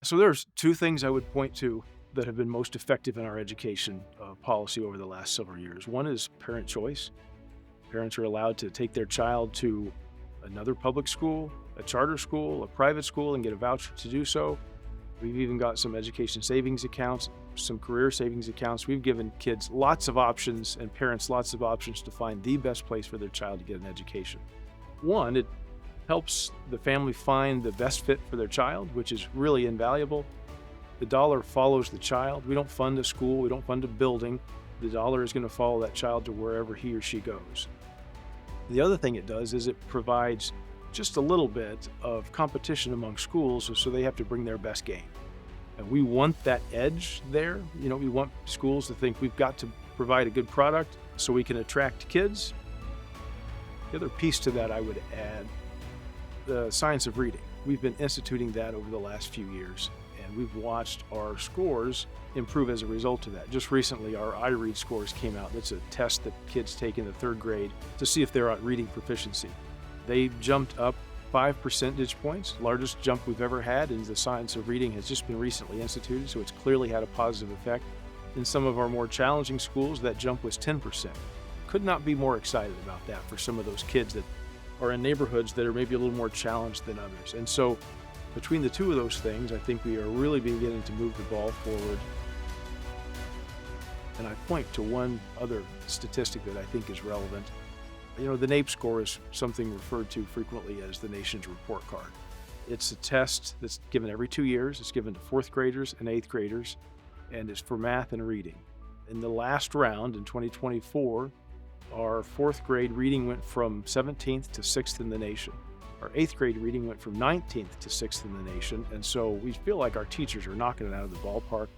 So there's two things I would point to that have been most effective in our education policy over the last several years. One is parent choice. Parents are allowed to take their child to another public school, a charter school, a private school, and get a voucher to do so. We've even got some education savings accounts, some career savings accounts. We've given kids lots of options and parents lots of options to find the best place for their child to get an education. One, it helps the family find the best fit for their child, which is really invaluable. The dollar follows the child. We don't fund a school, we don't fund a building. The dollar is going to follow that child to wherever he or she goes. The other thing it does is it provides just a little bit of competition among schools, so they have to bring their best game. And we want that edge there. We want schools to think we've got to provide a good product so we can attract kids. The other piece to that I would add, the science of reading. We've been instituting that over the last few years, and we've watched our scores improve as a result of that. Just recently, our iRead scores came out. That's a test that kids take in the third grade to see if they're at reading proficiency. They jumped up 5 percentage points, largest jump we've ever had, and the science of reading has just been recently instituted, so it's clearly had a positive effect. In some of our more challenging schools, that jump was 10%. Could not be more excited about that for some of those kids that are in neighborhoods that are maybe a little more challenged than others. And so between the two of those things, I think we are really beginning to move the ball forward. And I point to one other statistic that I think is relevant. The NAEP score is something referred to frequently as the nation's report card. It's a test that's given every 2 years. It's given to fourth graders and eighth graders, and it's for math and reading. In the last round in 2024, our fourth grade reading went from 17th to 6th in the nation. Our eighth grade reading went from 19th to 6th in the nation. And so we feel like our teachers are knocking it out of the ballpark.